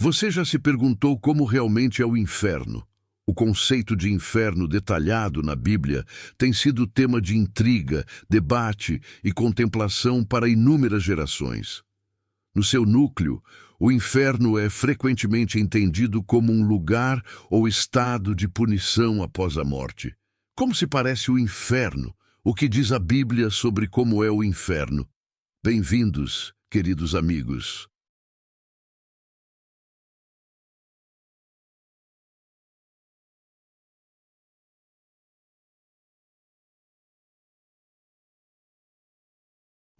Você já se perguntou como realmente é o inferno? O conceito de inferno detalhado na Bíblia tem sido tema de intriga, debate e contemplação para inúmeras gerações. No seu núcleo, o inferno é frequentemente entendido como um lugar ou estado de punição após a morte. Como se parece o inferno? O que diz a Bíblia sobre como é o inferno? Bem-vindos, queridos amigos.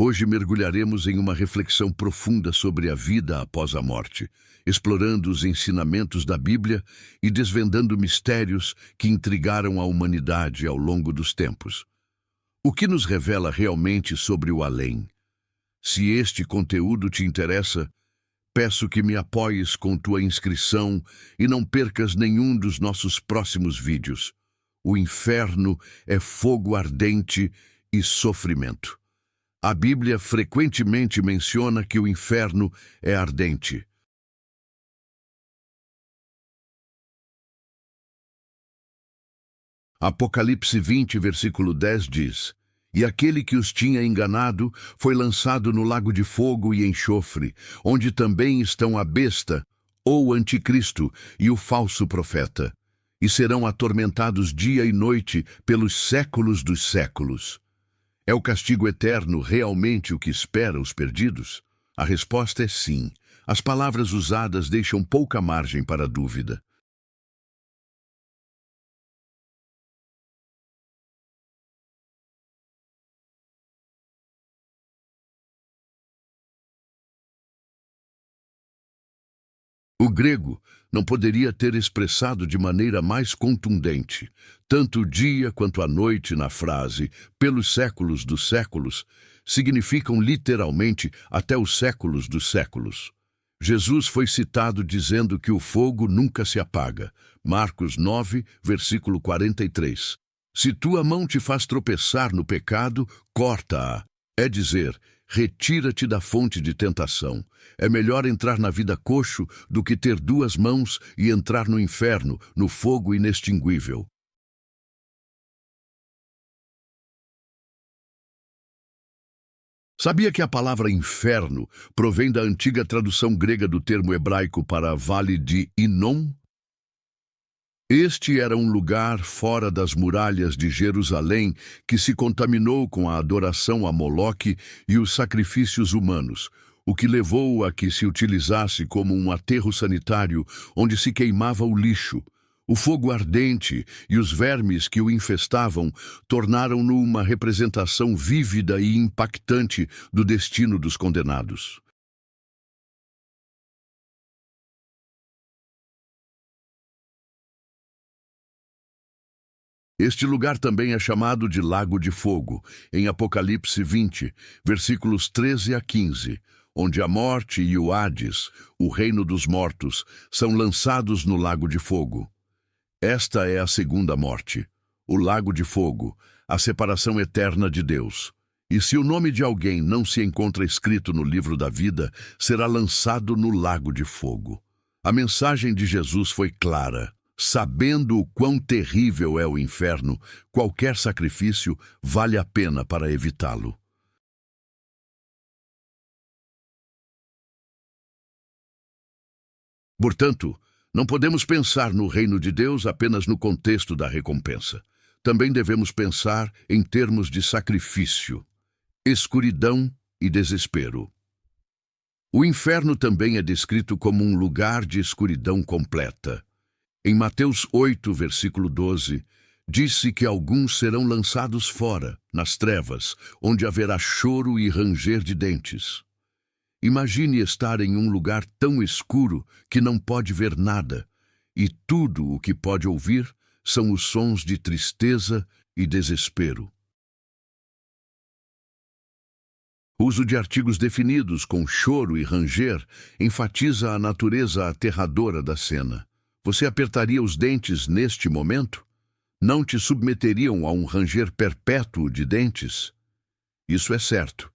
Hoje mergulharemos em uma reflexão profunda sobre a vida após a morte, explorando os ensinamentos da Bíblia e desvendando mistérios que intrigaram a humanidade ao longo dos tempos. O que nos revela realmente sobre o além? Se este conteúdo te interessa, peço que me apoies com tua inscrição e não percas nenhum dos nossos próximos vídeos. O inferno é fogo ardente e sofrimento. A Bíblia frequentemente menciona que o inferno é ardente. Apocalipse 20, versículo 10 diz: E aquele que os tinha enganado foi lançado no lago de fogo e enxofre, onde também estão a besta, ou anticristo, e o falso profeta, e serão atormentados dia e noite pelos séculos dos séculos. É o castigo eterno realmente o que espera os perdidos? A resposta é sim. As palavras usadas deixam pouca margem para dúvida. O grego não poderia ter expressado de maneira mais contundente, tanto o dia quanto a noite na frase pelos séculos dos séculos, significam literalmente até os séculos dos séculos. Jesus foi citado dizendo que o fogo nunca se apaga. Marcos 9, versículo 43. Se tua mão te faz tropeçar no pecado, corta-a. É dizer, retira-te da fonte de tentação. É melhor entrar na vida coxo do que ter duas mãos e entrar no inferno, no fogo inextinguível. Sabia que a palavra inferno provém da antiga tradução grega do termo hebraico para vale de Hinnom? Este era um lugar fora das muralhas de Jerusalém que se contaminou com a adoração a Moloque e os sacrifícios humanos, o que levou a que se utilizasse como um aterro sanitário onde se queimava o lixo. O fogo ardente e os vermes que o infestavam tornaram-no uma representação vívida e impactante do destino dos condenados. Este lugar também é chamado de Lago de Fogo, em Apocalipse 20, versículos 13 a 15, onde a morte e o Hades, o reino dos mortos, são lançados no Lago de Fogo. Esta é a segunda morte, o Lago de Fogo, a separação eterna de Deus. E se o nome de alguém não se encontra escrito no livro da vida, será lançado no Lago de Fogo. A mensagem de Jesus foi clara. Sabendo o quão terrível é o inferno, qualquer sacrifício vale a pena para evitá-lo. Portanto, não podemos pensar no reino de Deus apenas no contexto da recompensa. Também devemos pensar em termos de sacrifício, escuridão e desespero. O inferno também é descrito como um lugar de escuridão completa. Em Mateus 8, versículo 12, disse que alguns serão lançados fora, nas trevas, onde haverá choro e ranger de dentes. Imagine estar em um lugar tão escuro que não pode ver nada, e tudo o que pode ouvir são os sons de tristeza e desespero. O uso de artigos definidos com choro e ranger enfatiza a natureza aterradora da cena. Você apertaria os dentes neste momento? Não te submeteriam a um ranger perpétuo de dentes? Isso é certo.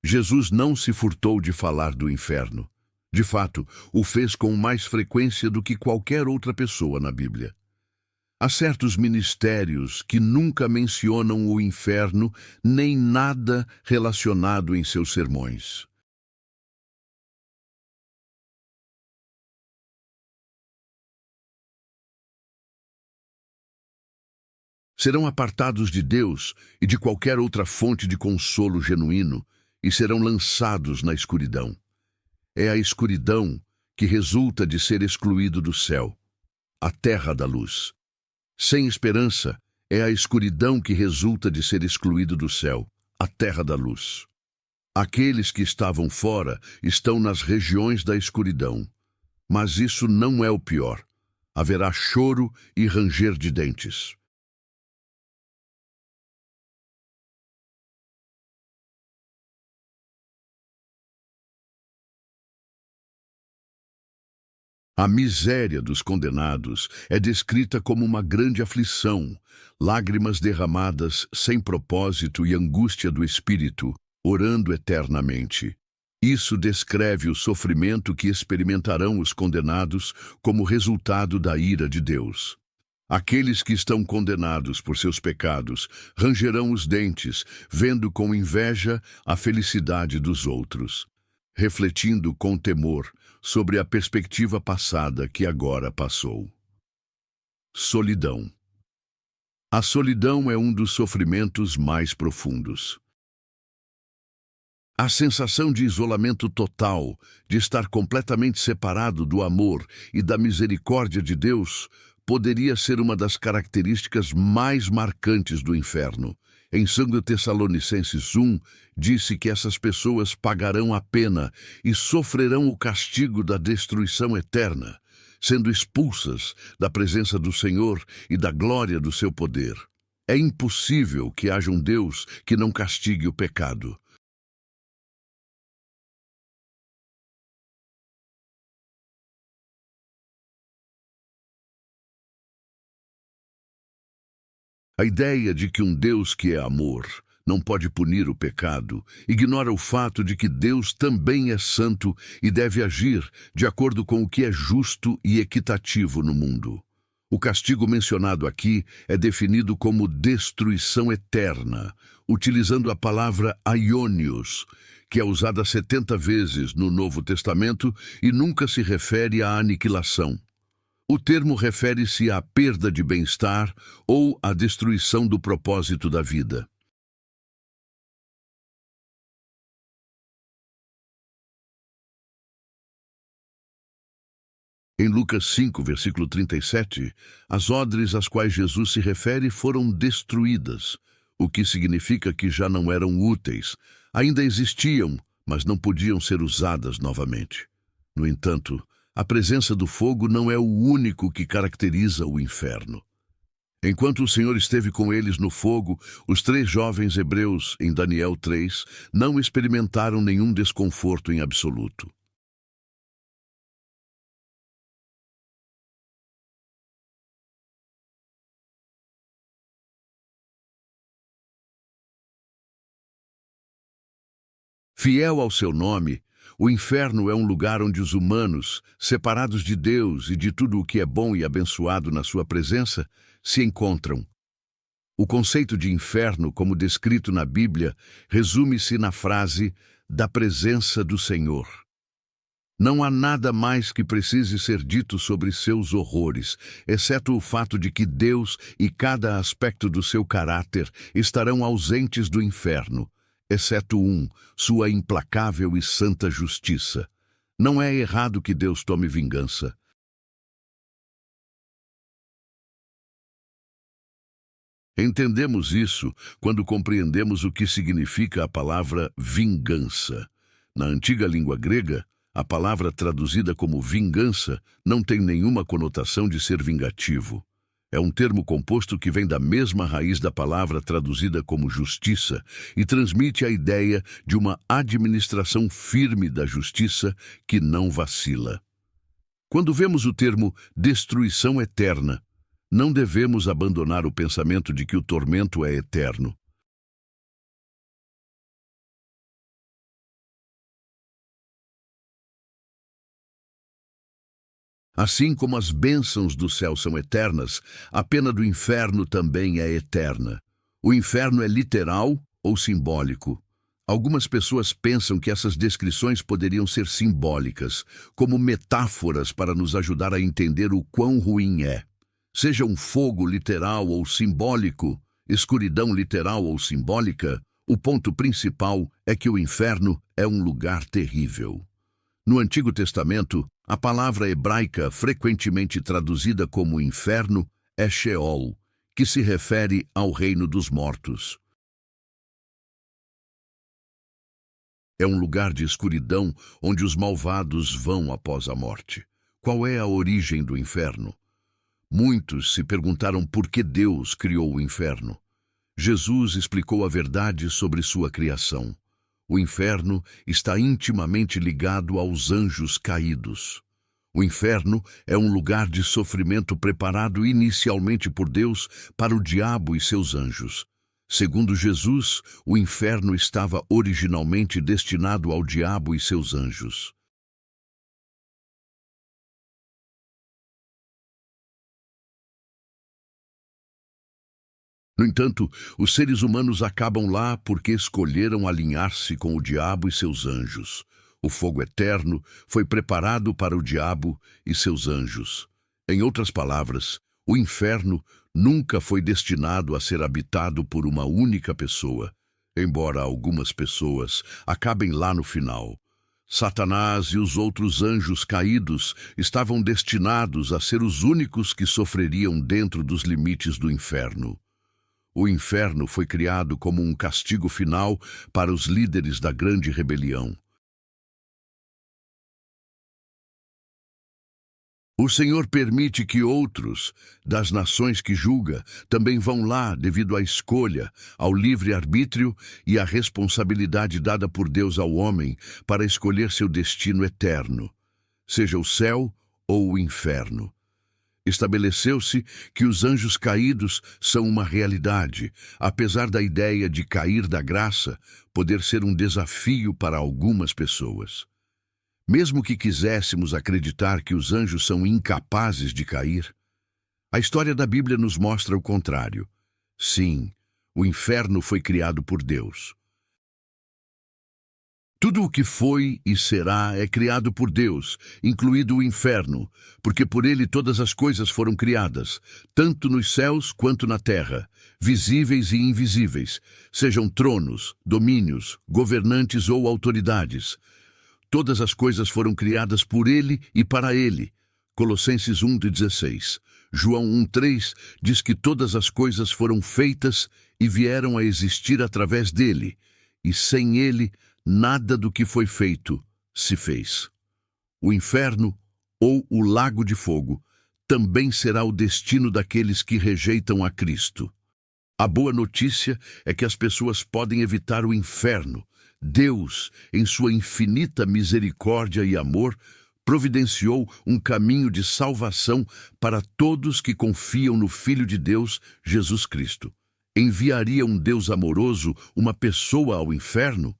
Jesus não se furtou de falar do inferno. De fato, o fez com mais frequência do que qualquer outra pessoa na Bíblia. Há certos ministérios que nunca mencionam o inferno nem nada relacionado em seus sermões. Serão apartados de Deus e de qualquer outra fonte de consolo genuíno e serão lançados na escuridão. É a escuridão que resulta de ser excluído do céu, a terra da luz. Sem esperança, é a escuridão que resulta de ser excluído do céu, a terra da luz. Aqueles que estavam fora estão nas regiões da escuridão. Mas isso não é o pior. Haverá choro e ranger de dentes. A miséria dos condenados é descrita como uma grande aflição, lágrimas derramadas sem propósito e angústia do espírito, orando eternamente. Isso descreve o sofrimento que experimentarão os condenados como resultado da ira de Deus. Aqueles que estão condenados por seus pecados rangerão os dentes, vendo com inveja a felicidade dos outros, refletindo com temor sobre a perspectiva passada que agora passou. Solidão. A solidão é um dos sofrimentos mais profundos. A sensação de isolamento total, de estar completamente separado do amor e da misericórdia de Deus, poderia ser uma das características mais marcantes do inferno. Em 2 Tessalonicenses 1, disse que essas pessoas pagarão a pena e sofrerão o castigo da destruição eterna, sendo expulsas da presença do Senhor e da glória do seu poder. É impossível que haja um Deus que não castigue o pecado. A ideia de que um Deus que é amor não pode punir o pecado ignora o fato de que Deus também é santo e deve agir de acordo com o que é justo e equitativo no mundo. O castigo mencionado aqui é definido como destruição eterna, utilizando a palavra aionios, que é usada 70 vezes no Novo Testamento e nunca se refere à aniquilação. O termo refere-se à perda de bem-estar ou à destruição do propósito da vida. Em Lucas 5, versículo 37, as odres às quais Jesus se refere foram destruídas, o que significa que já não eram úteis. Ainda existiam, mas não podiam ser usadas novamente. No entanto, a presença do fogo não é o único que caracteriza o inferno. Enquanto o Senhor esteve com eles no fogo, os 3 jovens hebreus, em Daniel 3, não experimentaram nenhum desconforto em absoluto. Fiel ao seu nome, o inferno é um lugar onde os humanos, separados de Deus e de tudo o que é bom e abençoado na sua presença, se encontram. O conceito de inferno, como descrito na Bíblia, resume-se na frase "da presença do Senhor". Não há nada mais que precise ser dito sobre seus horrores, exceto o fato de que Deus e cada aspecto do seu caráter estarão ausentes do inferno, exceto sua implacável e santa justiça. Não é errado que Deus tome vingança. Entendemos isso quando compreendemos o que significa a palavra vingança. Na antiga língua grega, a palavra traduzida como vingança não tem nenhuma conotação de ser vingativo. É um termo composto que vem da mesma raiz da palavra traduzida como justiça e transmite a ideia de uma administração firme da justiça que não vacila. Quando vemos o termo destruição eterna, não devemos abandonar o pensamento de que o tormento é eterno. Assim como as bênçãos do céu são eternas, a pena do inferno também é eterna. O inferno é literal ou simbólico? Algumas pessoas pensam que essas descrições poderiam ser simbólicas, como metáforas para nos ajudar a entender o quão ruim é. Seja um fogo literal ou simbólico, escuridão literal ou simbólica, o ponto principal é que o inferno é um lugar terrível. No Antigo Testamento, a palavra hebraica frequentemente traduzida como inferno é Sheol, que se refere ao reino dos mortos. É um lugar de escuridão onde os malvados vão após a morte. Qual é a origem do inferno? Muitos se perguntaram por que Deus criou o inferno. Jesus explicou a verdade sobre sua criação. O inferno está intimamente ligado aos anjos caídos. O inferno é um lugar de sofrimento preparado inicialmente por Deus para o diabo e seus anjos. Segundo Jesus, o inferno estava originalmente destinado ao diabo e seus anjos. No entanto, os seres humanos acabam lá porque escolheram alinhar-se com o diabo e seus anjos. O fogo eterno foi preparado para o diabo e seus anjos. Em outras palavras, o inferno nunca foi destinado a ser habitado por uma única pessoa, embora algumas pessoas acabem lá no final. Satanás e os outros anjos caídos estavam destinados a ser os únicos que sofreriam dentro dos limites do inferno. O inferno foi criado como um castigo final para os líderes da grande rebelião. O Senhor permite que outros, das nações que julga, também vão lá devido à escolha, ao livre-arbítrio e à responsabilidade dada por Deus ao homem para escolher seu destino eterno, seja o céu ou o inferno. Estabeleceu-se que os anjos caídos são uma realidade, apesar da ideia de cair da graça poder ser um desafio para algumas pessoas. Mesmo que quiséssemos acreditar que os anjos são incapazes de cair, a história da Bíblia nos mostra o contrário. Sim, o inferno foi criado por Deus. Tudo o que foi e será é criado por Deus, incluído o inferno, porque por ele todas as coisas foram criadas, tanto nos céus quanto na terra, visíveis e invisíveis, sejam tronos, domínios, governantes ou autoridades. Todas as coisas foram criadas por ele e para ele. Colossenses 1:16. João 1:3 diz que todas as coisas foram feitas e vieram a existir através dele, e sem ele, nada do que foi feito se fez. O inferno, ou o lago de fogo, também será o destino daqueles que rejeitam a Cristo. A boa notícia é que as pessoas podem evitar o inferno. Deus, em sua infinita misericórdia e amor, providenciou um caminho de salvação para todos que confiam no Filho de Deus, Jesus Cristo. Enviaria um Deus amoroso uma pessoa ao inferno?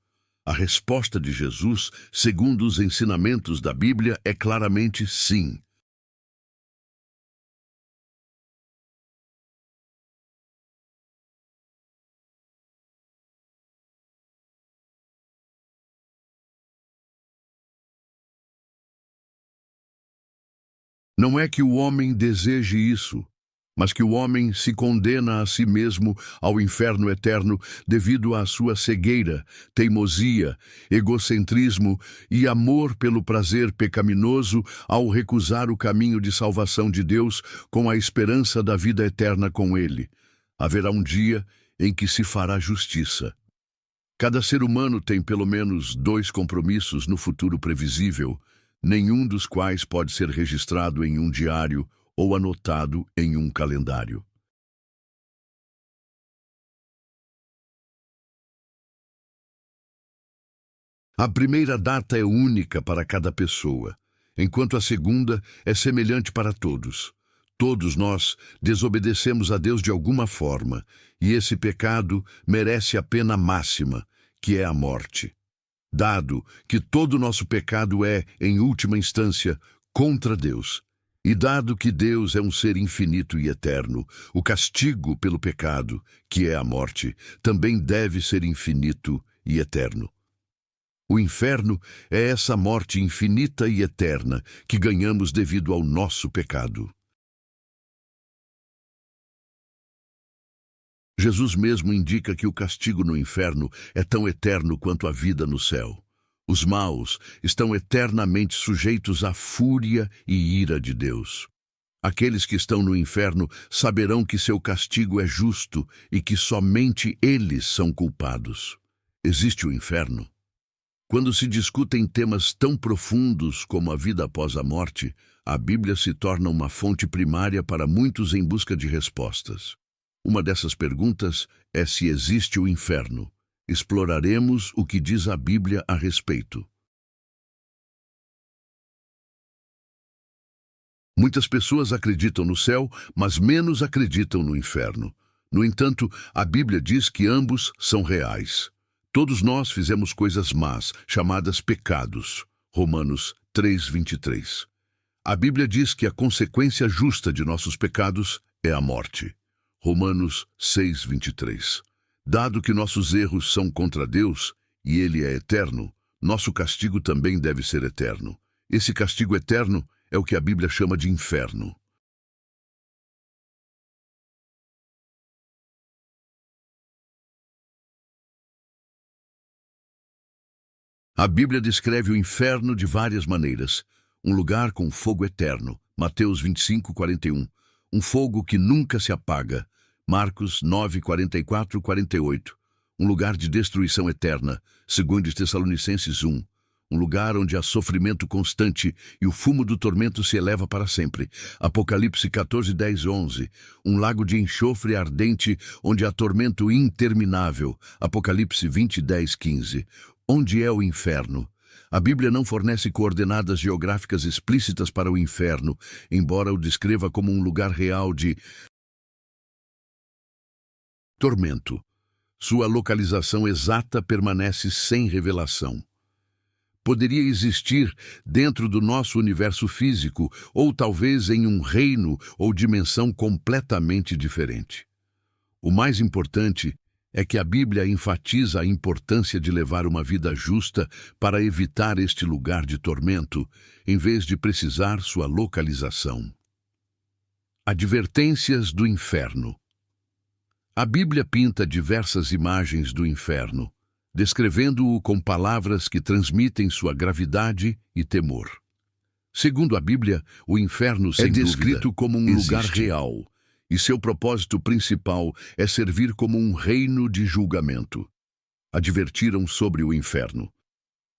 A resposta de Jesus, segundo os ensinamentos da Bíblia, é claramente sim. Não é que o homem deseje isso, mas que o homem se condena a si mesmo ao inferno eterno devido à sua cegueira, teimosia, egocentrismo e amor pelo prazer pecaminoso ao recusar o caminho de salvação de Deus com a esperança da vida eterna com Ele. Haverá um dia em que se fará justiça. Cada ser humano tem pelo menos 2 compromissos no futuro previsível, nenhum dos quais pode ser registrado em um diário ou anotado em um calendário. A primeira data é única para cada pessoa, enquanto a segunda é semelhante para todos. Todos nós desobedecemos a Deus de alguma forma, e esse pecado merece a pena máxima, que é a morte. Dado que todo nosso pecado é, em última instância, contra Deus, E dado que Deus é um ser infinito e eterno, o castigo pelo pecado, que é a morte, também deve ser infinito e eterno. O inferno é essa morte infinita e eterna que ganhamos devido ao nosso pecado. Jesus mesmo indica que o castigo no inferno é tão eterno quanto a vida no céu. Os maus estão eternamente sujeitos à fúria e ira de Deus. Aqueles que estão no inferno saberão que seu castigo é justo e que somente eles são culpados. Existe o inferno? Quando se discutem temas tão profundos como a vida após a morte, a Bíblia se torna uma fonte primária para muitos em busca de respostas. Uma dessas perguntas é se existe o inferno. Exploraremos o que diz a Bíblia a respeito. Muitas pessoas acreditam no céu, mas menos acreditam no inferno. No entanto, a Bíblia diz que ambos são reais. Todos nós fizemos coisas más, chamadas pecados. Romanos 3:23. A Bíblia diz que a consequência justa de nossos pecados é a morte. Romanos 6:23. Dado que nossos erros são contra Deus e Ele é eterno, nosso castigo também deve ser eterno. Esse castigo eterno é o que a Bíblia chama de inferno. A Bíblia descreve o inferno de várias maneiras. Um lugar com fogo eterno, Mateus 25:41. Um fogo que nunca se apaga, Marcos 9:44-48. Um lugar de destruição eterna, 2 Tessalonicenses 1. Um lugar onde há sofrimento constante e o fumo do tormento se eleva para sempre, Apocalipse 14:10-11. Um lago de enxofre ardente onde há tormento interminável, Apocalipse 20:10-15. Onde é o inferno? A Bíblia não fornece coordenadas geográficas explícitas para o inferno, embora o descreva como um lugar real de tormento. Sua localização exata permanece sem revelação. Poderia existir dentro do nosso universo físico, ou talvez em um reino ou dimensão completamente diferente. O mais importante é que a Bíblia enfatiza a importância de levar uma vida justa para evitar este lugar de tormento, em vez de precisar sua localização. Advertências do inferno. A Bíblia pinta diversas imagens do inferno, descrevendo-o com palavras que transmitem sua gravidade e temor. Segundo a Bíblia, o inferno é descrito como um lugar real, e seu propósito principal é servir como um reino de julgamento. Advertiram sobre o inferno.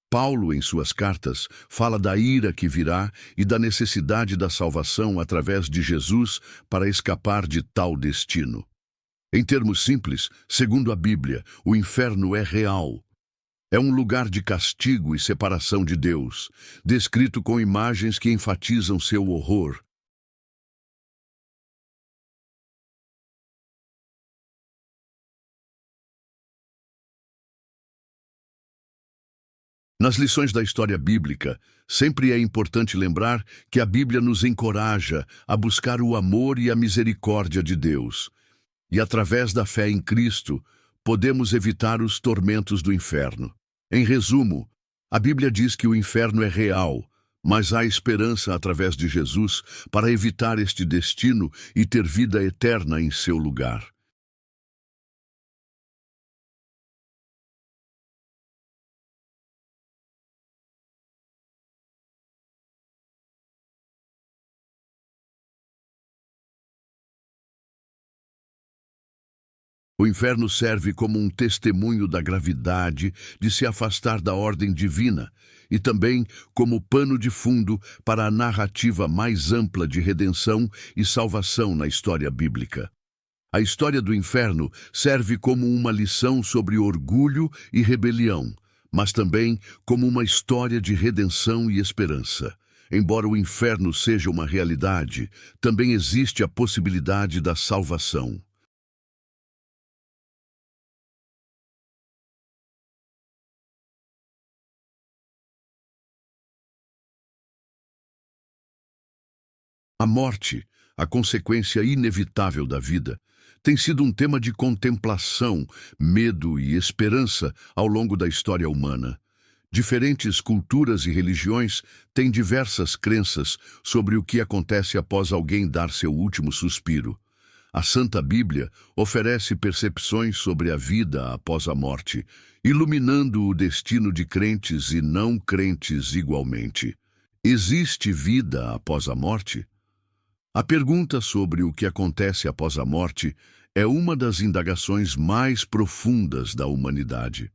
Paulo, em suas cartas, fala da ira que virá e da necessidade da salvação através de Jesus para escapar de tal destino. Em termos simples, segundo a Bíblia, o inferno é real. É um lugar de castigo e separação de Deus, descrito com imagens que enfatizam seu horror. Nas lições da história bíblica, sempre é importante lembrar que a Bíblia nos encoraja a buscar o amor e a misericórdia de Deus. E através da fé em Cristo, podemos evitar os tormentos do inferno. Em resumo, a Bíblia diz que o inferno é real, mas há esperança através de Jesus para evitar este destino e ter vida eterna em seu lugar. O inferno serve como um testemunho da gravidade de se afastar da ordem divina e também como pano de fundo para a narrativa mais ampla de redenção e salvação na história bíblica. A história do inferno serve como uma lição sobre orgulho e rebelião, mas também como uma história de redenção e esperança. Embora o inferno seja uma realidade, também existe a possibilidade da salvação. A morte, a consequência inevitável da vida, tem sido um tema de contemplação, medo e esperança ao longo da história humana. Diferentes culturas e religiões têm diversas crenças sobre o que acontece após alguém dar seu último suspiro. A Santa Bíblia oferece percepções sobre a vida após a morte, iluminando o destino de crentes e não crentes igualmente. Existe vida após a morte? A pergunta sobre o que acontece após a morte é uma das indagações mais profundas da humanidade.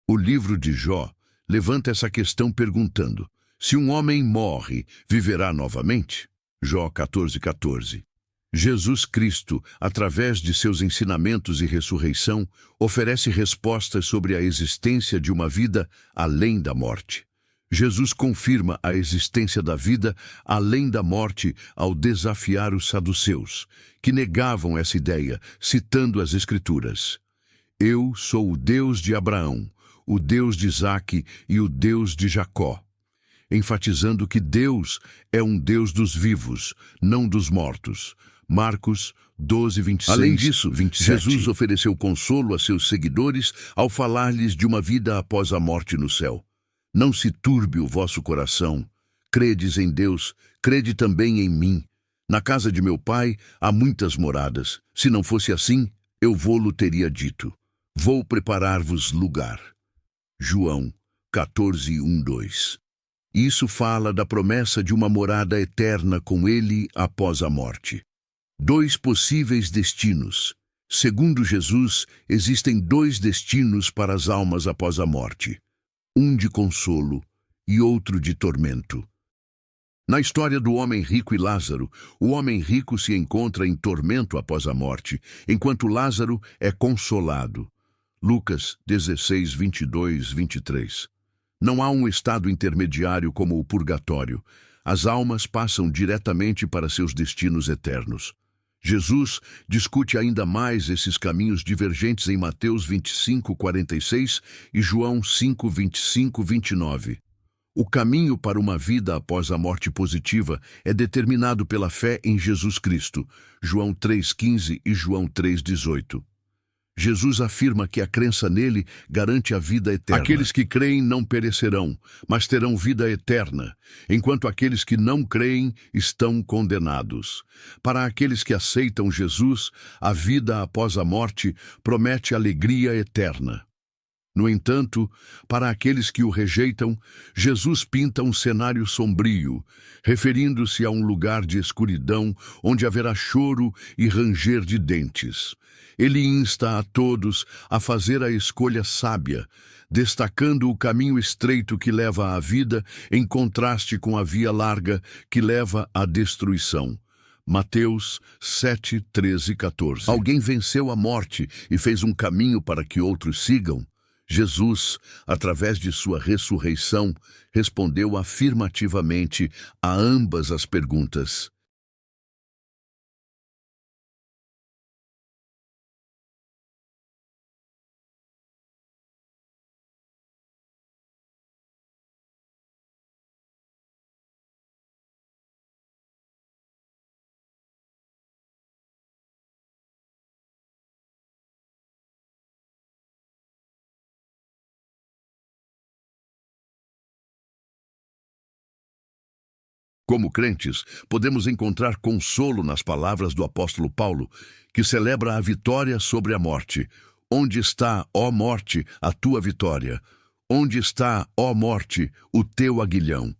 O livro de Jó levanta essa questão perguntando: se um homem morre, viverá novamente? Jó 14:14. Jesus Cristo, através de seus ensinamentos e ressurreição, oferece respostas sobre a existência de uma vida além da morte. Jesus confirma a existência da vida além da morte ao desafiar os saduceus, que negavam essa ideia, citando as Escrituras. Eu sou o Deus de Abraão, o Deus de Isaque e o Deus de Jacó, enfatizando que Deus é um Deus dos vivos, não dos mortos. Marcos 12:26. Além disso, 27. Jesus ofereceu consolo a seus seguidores ao falar-lhes de uma vida após a morte no céu. Não se turbe o vosso coração. Credes em Deus, crede também em mim. Na casa de meu pai há muitas moradas. Se não fosse assim, eu vô-lo teria dito. Vou preparar-vos lugar. João 14:1-2. Isso fala da promessa de uma morada eterna com ele após a morte. Dois possíveis destinos. Segundo Jesus, existem dois destinos para as almas após a morte. Um de consolo e outro de tormento. Na história do homem rico e Lázaro, o homem rico se encontra em tormento após a morte, enquanto Lázaro é consolado. Lucas 16:22-23. Não há um estado intermediário como o purgatório. As almas passam diretamente para seus destinos eternos. Jesus discute ainda mais esses caminhos divergentes em Mateus 25:46 e João 5:25-29. O caminho para uma vida após a morte positiva é determinado pela fé em Jesus Cristo, João 3:15 e João 3:18. Jesus afirma que a crença nele garante a vida eterna. Aqueles que creem não perecerão, mas terão vida eterna, enquanto aqueles que não creem estão condenados. Para aqueles que aceitam Jesus, a vida após a morte promete alegria eterna. No entanto, para aqueles que o rejeitam, Jesus pinta um cenário sombrio, referindo-se a um lugar de escuridão onde haverá choro e ranger de dentes. Ele insta a todos a fazer a escolha sábia, destacando o caminho estreito que leva à vida em contraste com a via larga que leva à destruição. Mateus 7:13-14. Alguém venceu a morte e fez um caminho para que outros sigam? Jesus, através de sua ressurreição, respondeu afirmativamente a ambas as perguntas. Como crentes, podemos encontrar consolo nas palavras do apóstolo Paulo, que celebra a vitória sobre a morte. Onde está, ó morte, a tua vitória? Onde está, ó morte, o teu aguilhão?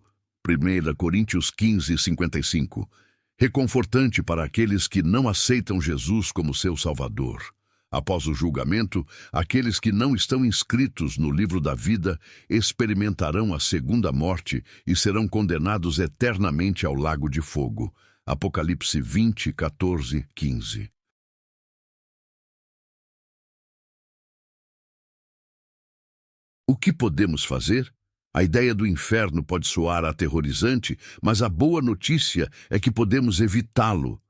1 Coríntios 15:55. Reconfortante para aqueles que não aceitam Jesus como seu Salvador. Após o julgamento, aqueles que não estão inscritos no livro da vida experimentarão a segunda morte e serão condenados eternamente ao lago de fogo. Apocalipse 20:14-15. O que podemos fazer? A ideia do inferno pode soar aterrorizante, mas a boa notícia é que podemos evitá-lo.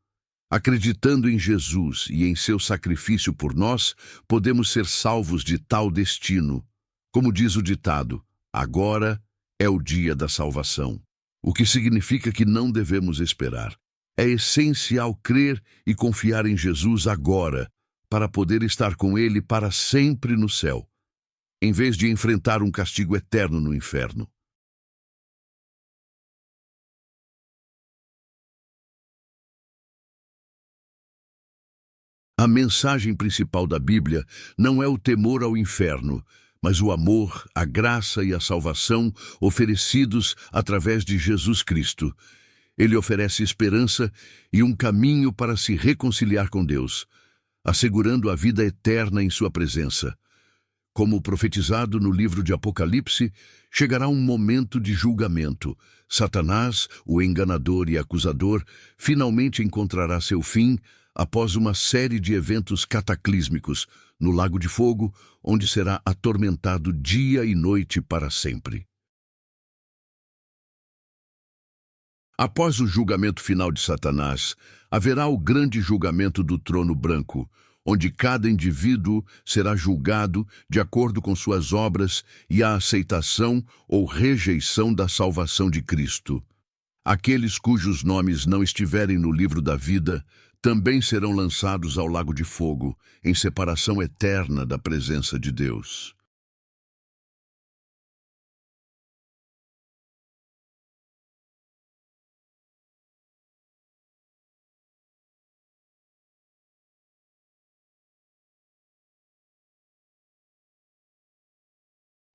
Acreditando em Jesus e em seu sacrifício por nós, podemos ser salvos de tal destino. Como diz o ditado, agora é o dia da salvação. o que significa que não devemos esperar. É essencial crer e confiar em Jesus agora, para poder estar com Ele para sempre no céu, em vez de enfrentar um castigo eterno no inferno. A mensagem principal da Bíblia não é o temor ao inferno, mas o amor, a graça e a salvação oferecidos através de Jesus Cristo. Ele oferece esperança e um caminho para se reconciliar com Deus, assegurando a vida eterna em sua presença. Como profetizado no livro de Apocalipse, chegará um momento de julgamento. Satanás, o enganador e acusador, finalmente encontrará seu fim após uma série de eventos cataclísmicos no Lago de Fogo, onde será atormentado dia e noite para sempre. Após o julgamento final de Satanás, haverá o grande julgamento do trono branco, onde cada indivíduo será julgado de acordo com suas obras e a aceitação ou rejeição da salvação de Cristo. Aqueles cujos nomes não estiverem no livro da vida também serão lançados ao lago de fogo, em separação eterna da presença de Deus.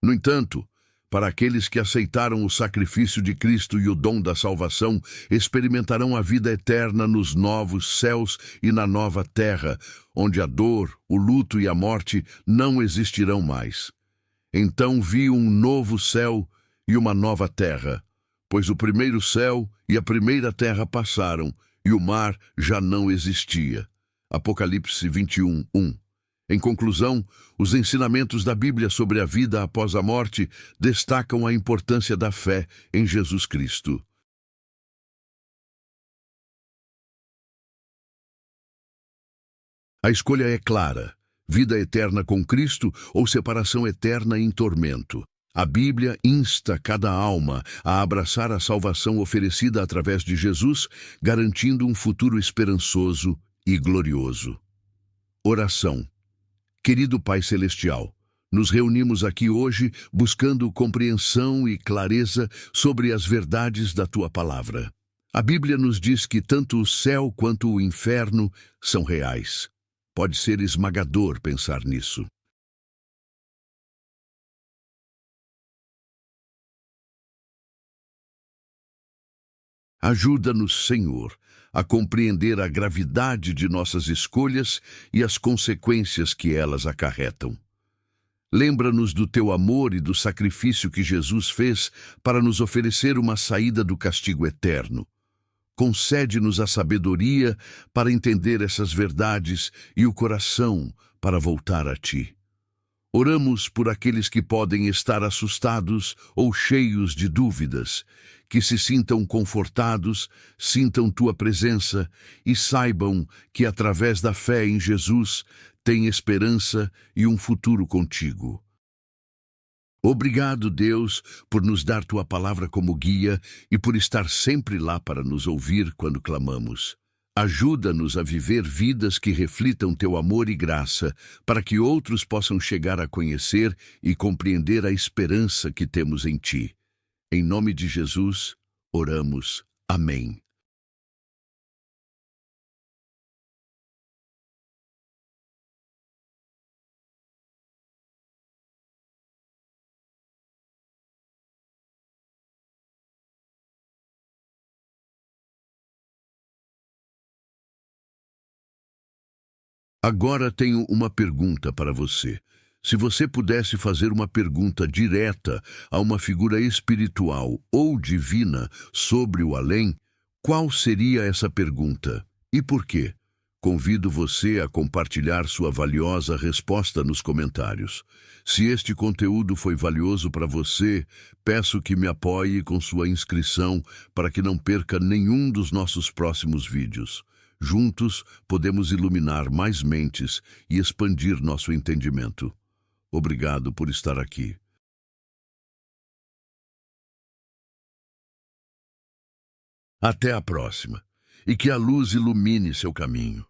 No entanto, para aqueles que aceitaram o sacrifício de Cristo e o dom da salvação, experimentarão a vida eterna nos novos céus e na nova terra, onde a dor, o luto e a morte não existirão mais. Então vi um novo céu e uma nova terra, pois o primeiro céu e a primeira terra passaram, e o mar já não existia. Apocalipse 21:1. Em conclusão, os ensinamentos da Bíblia sobre a vida após a morte destacam a importância da fé em Jesus Cristo. A escolha é clara: vida eterna com Cristo ou separação eterna em tormento. A Bíblia insta cada alma a abraçar a salvação oferecida através de Jesus, garantindo um futuro esperançoso e glorioso. Oração. Querido Pai Celestial, nos reunimos aqui hoje buscando compreensão e clareza sobre as verdades da Tua Palavra. A Bíblia nos diz que tanto o céu quanto o inferno são reais. Pode ser esmagador pensar nisso. Ajuda-nos, Senhor, a compreender a gravidade de nossas escolhas e as consequências que elas acarretam. Lembra-nos do teu amor e do sacrifício que Jesus fez para nos oferecer uma saída do castigo eterno. Concede-nos a sabedoria para entender essas verdades e o coração para voltar a ti. Oramos por aqueles que podem estar assustados ou cheios de dúvidas, que se sintam confortados, sintam tua presença e saibam que através da fé em Jesus têm esperança e um futuro contigo. Obrigado, Deus, por nos dar tua palavra como guia e por estar sempre lá para nos ouvir quando clamamos. Ajuda-nos a viver vidas que reflitam teu amor e graça, para que outros possam chegar a conhecer e compreender a esperança que temos em ti. Em nome de Jesus, oramos. Amém. Agora tenho uma pergunta para você. Se você pudesse fazer uma pergunta direta a uma figura espiritual ou divina sobre o além, qual seria essa pergunta? E por quê? Convido você a compartilhar sua valiosa resposta nos comentários. Se este conteúdo foi valioso para você, peço que me apoie com sua inscrição para que não perca nenhum dos nossos próximos vídeos. Juntos, podemos iluminar mais mentes e expandir nosso entendimento. Obrigado por estar aqui. Até a próxima, e que a luz ilumine seu caminho.